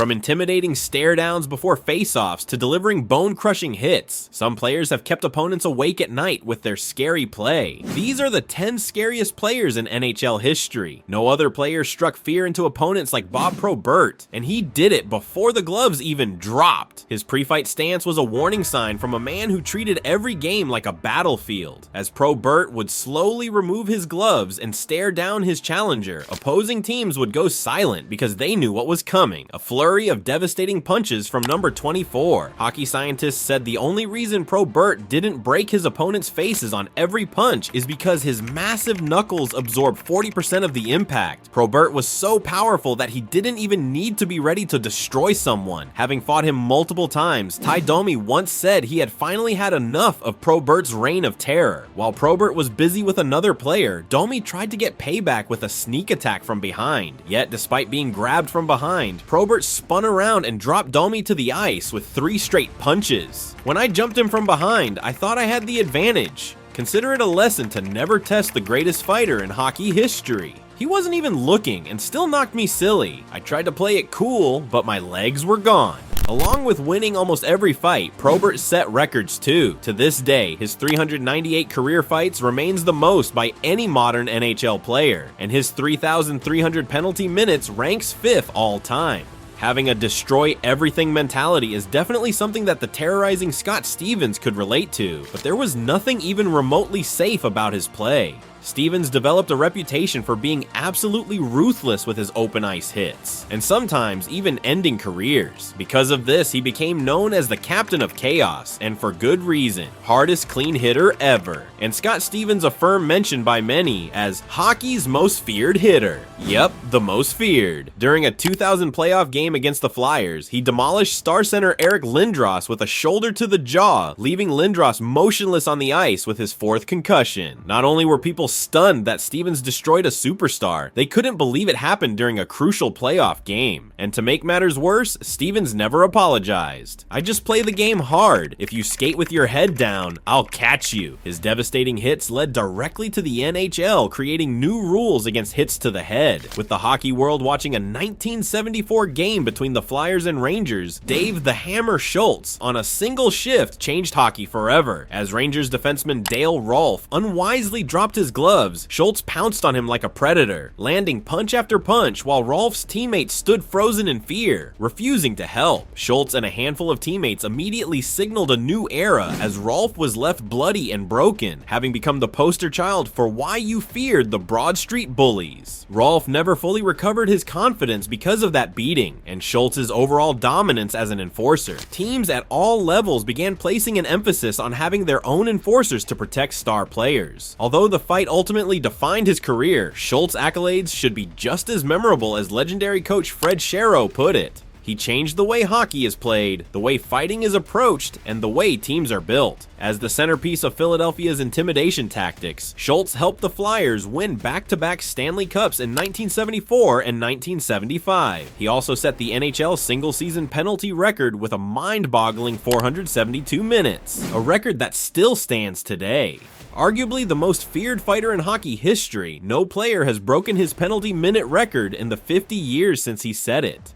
From intimidating stare-downs before face-offs to delivering bone-crushing hits, some players have kept opponents awake at night with their scary play. These are the 10 scariest players in NHL history. No other player struck fear into opponents like Bob Probert, and he did it before the gloves even dropped. His pre-fight stance was a warning sign from a man who treated every game like a battlefield. As Probert would slowly remove his gloves and stare down his challenger, opposing teams would go silent because they knew what was coming. A flurry of devastating punches from number 24. Hockey scientists said the only reason Probert didn't break his opponent's faces on every punch is because his massive knuckles absorbed 40% of the impact. Probert was so powerful that he didn't even need to be ready to destroy someone. Having fought him multiple times, Ty Domi once said he had finally had enough of Probert's reign of terror. While Probert was busy with another player, Domi tried to get payback with a sneak attack from behind. Yet, despite being grabbed from behind, Probert spun around and dropped Domi to the ice with 3 straight punches. When I jumped him from behind, I thought I had the advantage. Consider it a lesson to never test the greatest fighter in hockey history. He wasn't even looking and still knocked me silly. I tried to play it cool, but my legs were gone. Along with winning almost every fight, Probert set records too. To this day, his 398 career fights remains the most by any modern NHL player, and his 3,300 penalty minutes ranks 5th all time. Having a destroy-everything mentality is definitely something that the terrorizing Scott Stevens could relate to, but there was nothing even remotely safe about his play. Stevens developed a reputation for being absolutely ruthless with his open ice hits, and sometimes even ending careers. Because of this, he became known as the Captain of Chaos, and for good reason. Hardest clean hitter ever. And Scott Stevens affirmed mentioned by many as hockey's most feared hitter. Yep, the most feared. During a 2000 playoff game against the Flyers, he demolished star center Eric Lindros with a shoulder to the jaw, leaving Lindros motionless on the ice with his 4th concussion. Not only were people stunned that Stevens destroyed a superstar, they couldn't believe it happened during a crucial playoff game. And to make matters worse, Stevens never apologized. "I just play the game hard. If you skate with your head down, I'll catch you." His devastating hits led directly to the NHL, creating new rules against hits to the head. With the hockey world watching a 1974 game between the Flyers and Rangers, Dave the Hammer Schultz on a single shift changed hockey forever. As Rangers defenseman Dale Rolfe unwisely dropped his gloves, Schultz pounced on him like a predator, landing punch after punch while Rolfe's teammates stood frozen in fear, refusing to help. Schultz and a handful of teammates immediately signaled a new era as Rolfe was left bloody and broken, having become the poster child for why you feared the Broad Street bullies. Rolfe never fully recovered his confidence because of that beating, and Schultz's overall dominance as an enforcer. Teams at all levels began placing an emphasis on having their own enforcers to protect star players. Although the fight ultimately defined his career, Schultz's accolades should be just as memorable as legendary coach Fred Sherrow put it. He changed the way hockey is played, the way fighting is approached, and the way teams are built. As the centerpiece of Philadelphia's intimidation tactics, Schultz helped the Flyers win back-to-back Stanley Cups in 1974 and 1975. He also set the NHL single-season penalty record with a mind-boggling 472 minutes, a record that still stands today. Arguably the most feared fighter in hockey history, no player has broken his penalty minute record in the 50 years since he set it.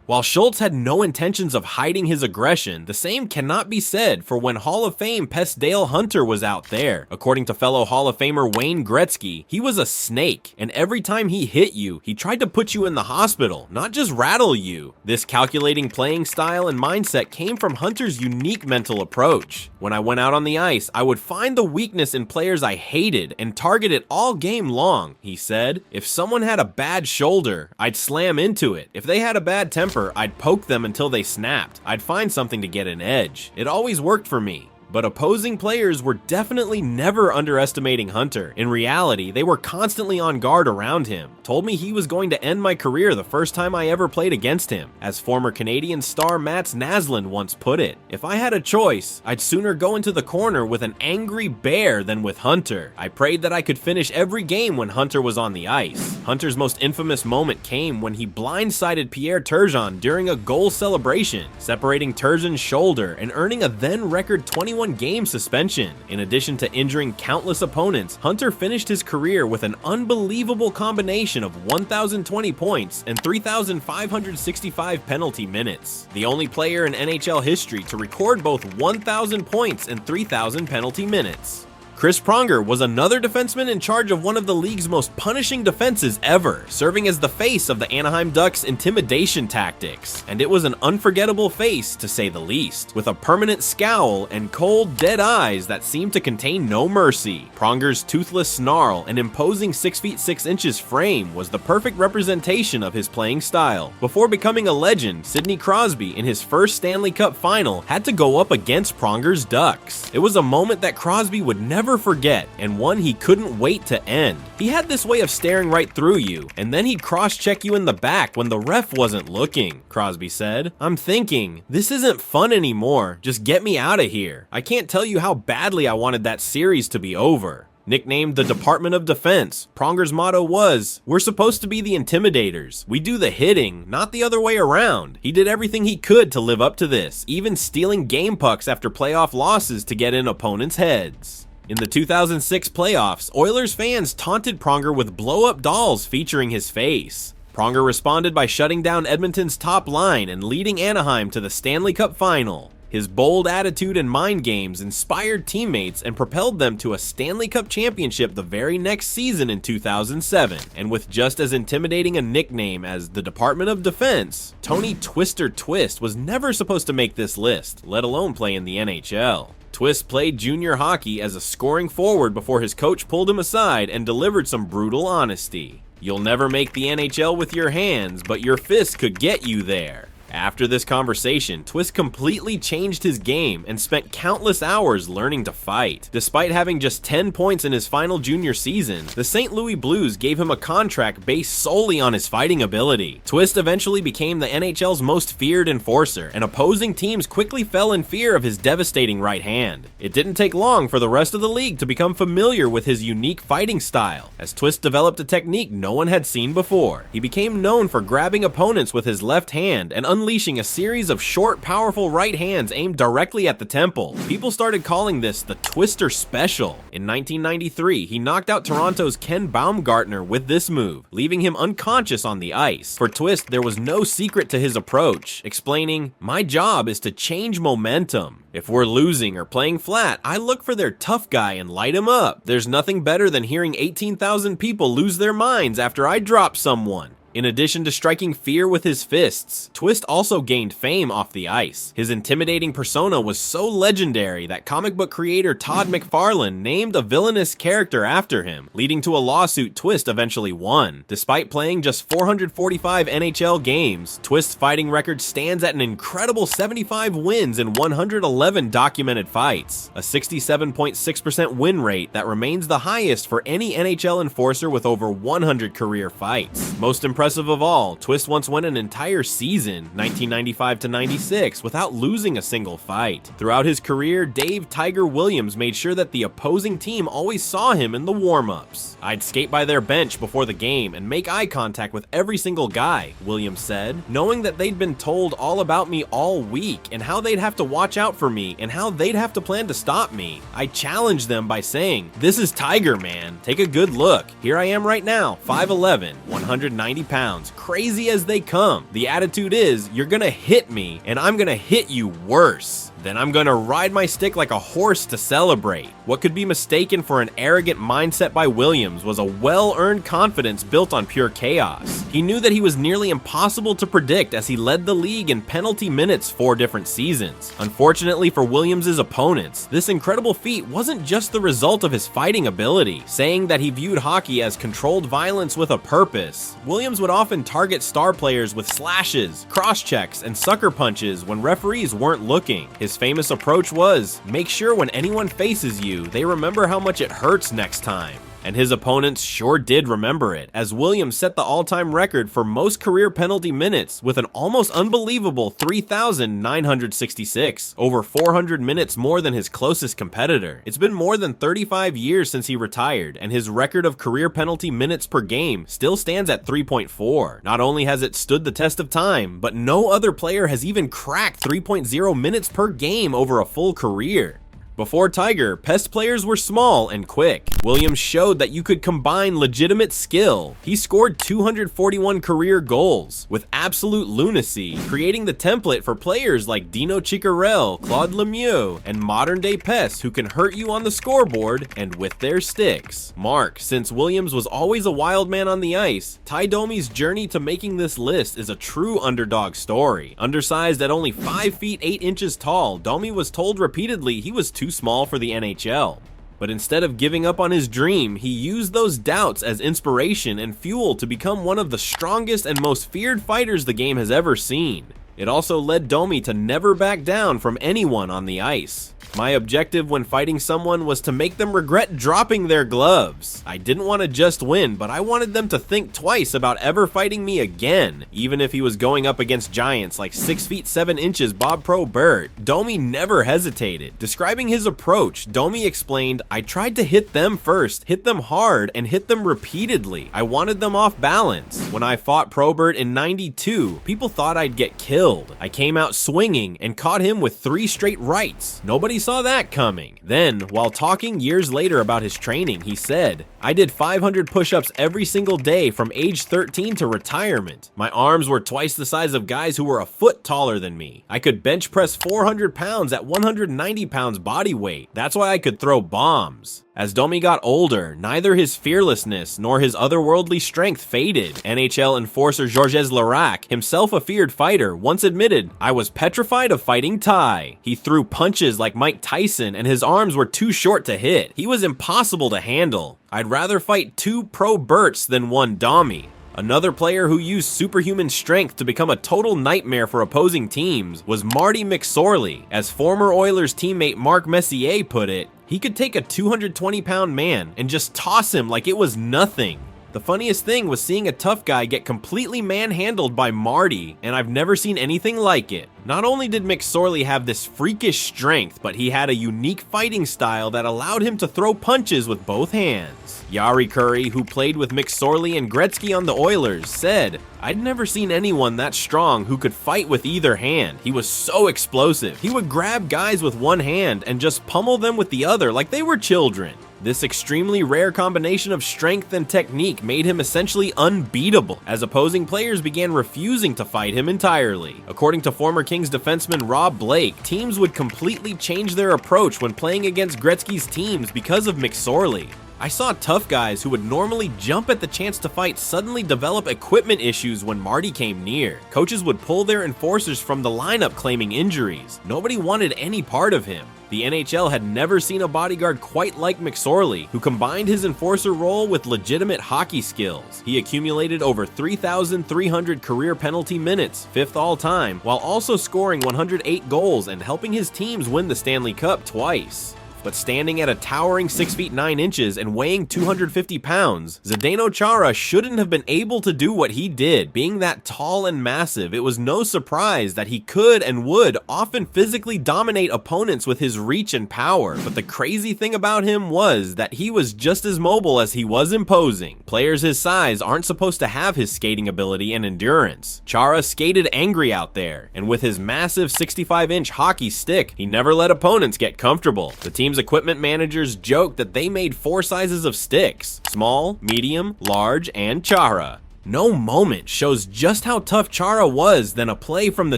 While Schultz had no intentions of hiding his aggression, the same cannot be said for when Hall of Fame pest Dale Hunter was out there. According to fellow Hall of Famer Wayne Gretzky, he was a snake, and every time he hit you, he tried to put you in the hospital, not just rattle you. This calculating playing style and mindset came from Hunter's unique mental approach. When I went out on the ice, I would find the weakness in players I hated and target it all game long, he said. If someone had a bad shoulder, I'd slam into it. If they had a bad temper, I'd poke them until they snapped. I'd find something to get an edge. It always worked for me. But opposing players were definitely never underestimating Hunter. In reality, they were constantly on guard around him. Told me he was going to end my career the first time I ever played against him. As former Canadian star Mats Naslund once put it, "If I had a choice, I'd sooner go into the corner with an angry bear than with Hunter. I prayed that I could finish every game when Hunter was on the ice." Hunter's most infamous moment came when he blindsided Pierre Turgeon during a goal celebration, separating Turgeon's shoulder and earning a then record 21 21-game suspension. In addition to injuring countless opponents, Hunter finished his career with an unbelievable combination of 1,020 points and 3,565 penalty minutes. The only player in NHL history to record both 1,000 points and 3,000 penalty minutes. Chris Pronger was another defenseman in charge of one of the league's most punishing defenses ever, serving as the face of the Anaheim Ducks' intimidation tactics. And it was an unforgettable face, to say the least, with a permanent scowl and cold, dead eyes that seemed to contain no mercy. Pronger's toothless snarl and imposing 6 feet 6 inches frame was the perfect representation of his playing style. Before becoming a legend, Sidney Crosby, in his first Stanley Cup final, had to go up against Pronger's Ducks. It was a moment that Crosby would never forget, and one he couldn't wait to end. He had this way of staring right through you, and then he'd cross-check you in the back when the ref wasn't looking, Crosby said. I'm thinking, this isn't fun anymore, just get me out of here. I can't tell you how badly I wanted that series to be over. Nicknamed the Department of Defense, Pronger's motto was, "We're supposed to be the intimidators. We do the hitting, not the other way around." He did everything he could to live up to this, even stealing game pucks after playoff losses to get in opponents' heads. In the 2006 playoffs, Oilers fans taunted Pronger with blow-up dolls featuring his face. Pronger responded by shutting down Edmonton's top line and leading Anaheim to the Stanley Cup final. His bold attitude and mind games inspired teammates and propelled them to a Stanley Cup championship the very next season in 2007. And with just as intimidating a nickname as the Department of Defense, Tony "Twister" Twist was never supposed to make this list, let alone play in the NHL. Twist played junior hockey as a scoring forward before his coach pulled him aside and delivered some brutal honesty. "You'll never make the NHL with your hands, but your fists could get you there." After this conversation, Twist completely changed his game and spent countless hours learning to fight. Despite having just 10 points in his final junior season, the St. Louis Blues gave him a contract based solely on his fighting ability. Twist eventually became the NHL's most feared enforcer, and opposing teams quickly fell in fear of his devastating right hand. It didn't take long for the rest of the league to become familiar with his unique fighting style, as Twist developed a technique no one had seen before. He became known for grabbing opponents with his left hand and unleashing a series of short, powerful right hands aimed directly at the temple. People started calling this the Twister Special. In 1993, he knocked out Toronto's Ken Baumgartner with this move, leaving him unconscious on the ice. For Twist, there was no secret to his approach, explaining, "My job is to change momentum. If we're losing or playing flat, I look for their tough guy and light him up. There's nothing better than hearing 18,000 people lose their minds after I drop someone." In addition to striking fear with his fists, Twist also gained fame off the ice. His intimidating persona was so legendary that comic book creator Todd McFarlane named a villainous character after him, leading to a lawsuit Twist eventually won. Despite playing just 445 NHL games, Twist's fighting record stands at an incredible 75 wins in 111 documented fights, a 67.6% win rate that remains the highest for any NHL enforcer with over 100 career fights. Most impressive of all, Twist once went an entire season, 1995 to 96, without losing a single fight. Throughout his career, Dave "Tiger" Williams made sure that the opposing team always saw him in the warm-ups. "I'd skate by their bench before the game and make eye contact with every single guy," Williams said, knowing that they'd been told all about me all week and how they'd have to watch out for me and how they'd have to plan to stop me. I challenged them by saying, "This is Tiger, man. Take a good look. Here I am right now, 5'11", 190 pounds, crazy as they come. The attitude is, you're gonna hit me, and I'm gonna hit you worse. Then I'm gonna ride my stick like a horse to celebrate." What could be mistaken for an arrogant mindset by Williams was a well-earned confidence built on pure chaos. He knew that he was nearly impossible to predict as he led the league in penalty minutes 4 different seasons. Unfortunately for Williams' opponents, this incredible feat wasn't just the result of his fighting ability. Saying that he viewed hockey as controlled violence with a purpose, Williams would often target star players with slashes, cross-checks, and sucker punches when referees weren't looking. His famous approach was, make sure when anyone faces you, they remember how much it hurts next time. And his opponents sure did remember it, as Williams set the all-time record for most career penalty minutes with an almost unbelievable 3,966, over 400 minutes more than his closest competitor. It's been more than 35 years since he retired, and his record of career penalty minutes per game still stands at 3.4. Not only has it stood the test of time, but no other player has even cracked 3.0 minutes per game over a full career. Before Tiger, Pest players were small and quick. Williams showed that you could combine legitimate skill. He scored 241 career goals with absolute lunacy, creating the template for players like Dino Ciccarelli, Claude Lemieux, and modern-day Pests who can hurt you on the scoreboard and with their sticks. Mark, since Williams was always a wild man on the ice, Ty Domi's journey to making this list is a true underdog story. Undersized at only 5 feet 8 inches tall, Domi was told repeatedly he was too small for the NHL. But instead of giving up on his dream, he used those doubts as inspiration and fuel to become one of the strongest and most feared fighters the game has ever seen. It also led Domi to never back down from anyone on the ice. My objective when fighting someone was to make them regret dropping their gloves. I didn't want to just win, but I wanted them to think twice about ever fighting me again. Even if he was going up against giants like 6 feet 7 inches Bob Probert, Domi never hesitated. Describing his approach, Domi explained, "I tried to hit them first, hit them hard, and hit them repeatedly. I wanted them off balance. When I fought Probert in '92, people thought I'd get killed. I came out swinging and caught him with 3 straight rights. Nobody saw that coming." Then, while talking years later about his training, he said, "I did 500 push-ups every single day from age 13 to retirement. My arms were twice the size of guys who were a foot taller than me. I could bench press 400 pounds at 190 pounds body weight. That's why I could throw bombs." As Domi got older, neither his fearlessness nor his otherworldly strength faded. NHL enforcer Georges Larac, himself a feared fighter, once admitted, "I was petrified of fighting Ty. He threw punches like Mike Tyson and his arms were too short to hit. He was impossible to handle. I'd rather fight 2 Proberts than 1 Domi." Another player who used superhuman strength to become a total nightmare for opposing teams was Marty McSorley. As former Oilers teammate Mark Messier put it, he could take a 220-pound man and just toss him like it was nothing. The funniest thing was seeing a tough guy get completely manhandled by Marty, and I've never seen anything like it. Not only did McSorley have this freakish strength, but he had a unique fighting style that allowed him to throw punches with both hands. Yari Curry, who played with McSorley and Gretzky on the Oilers, said, "I'd never seen anyone that strong who could fight with either hand. He was so explosive. He would grab guys with one hand and just pummel them with the other like they were children." This extremely rare combination of strength and technique made him essentially unbeatable, as opposing players began refusing to fight him entirely. According to former Kings defenseman Rob Blake, teams would completely change their approach when playing against Gretzky's teams because of McSorley. I saw tough guys who would normally jump at the chance to fight suddenly develop equipment issues when Marty came near. Coaches would pull their enforcers from the lineup claiming injuries. Nobody wanted any part of him. The NHL had never seen a bodyguard quite like McSorley, who combined his enforcer role with legitimate hockey skills. He accumulated over 3,300 career penalty minutes, 5th all-time, while also scoring 108 goals and helping his teams win the Stanley Cup twice. But standing at a towering 6 feet 9 inches and weighing 250 pounds, Zdeno Chara shouldn't have been able to do what he did. Being that tall and massive, it was no surprise that he could and would often physically dominate opponents with his reach and power. But the crazy thing about him was that he was just as mobile as he was imposing. Players his size aren't supposed to have his skating ability and endurance. Chara skated angry out there, and with his massive 65-inch hockey stick, he never let opponents get comfortable. The team's equipment managers joked that they made 4 sizes of sticks: small, medium, large, and Chara. No moment shows just how tough Chara was than a play from the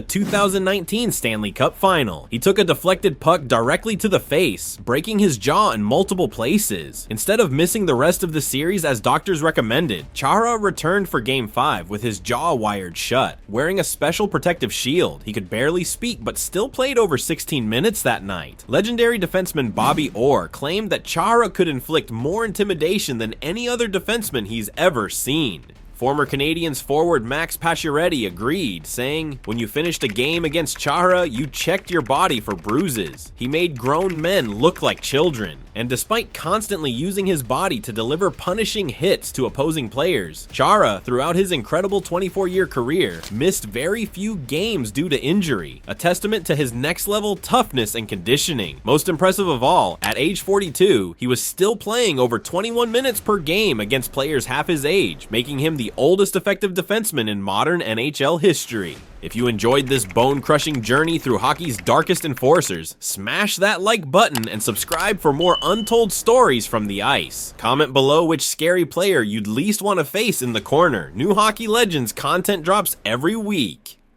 2019 Stanley Cup Final. He took a deflected puck directly to the face, breaking his jaw in multiple places. Instead of missing the rest of the series as doctors recommended, Chara returned for Game 5 with his jaw wired shut. Wearing a special protective shield, he could barely speak but still played over 16 minutes that night. Legendary defenseman Bobby Orr claimed that Chara could inflict more intimidation than any other defenseman he's ever seen. Former Canadiens forward Max Pacioretty agreed, saying, "When you finished a game against Chara, you checked your body for bruises. He made grown men look like children." And despite constantly using his body to deliver punishing hits to opposing players, Chara, throughout his incredible 24-year career, missed very few games due to injury, a testament to his next-level toughness and conditioning. Most impressive of all, at age 42, he was still playing over 21 minutes per game against players half his age, making him the oldest effective defenseman in modern NHL history. If you enjoyed this bone-crushing journey through hockey's darkest enforcers, smash that like button and subscribe for more untold stories from the ice. Comment below which scary player you'd least want to face in the corner. New Hockey Legends content drops every week.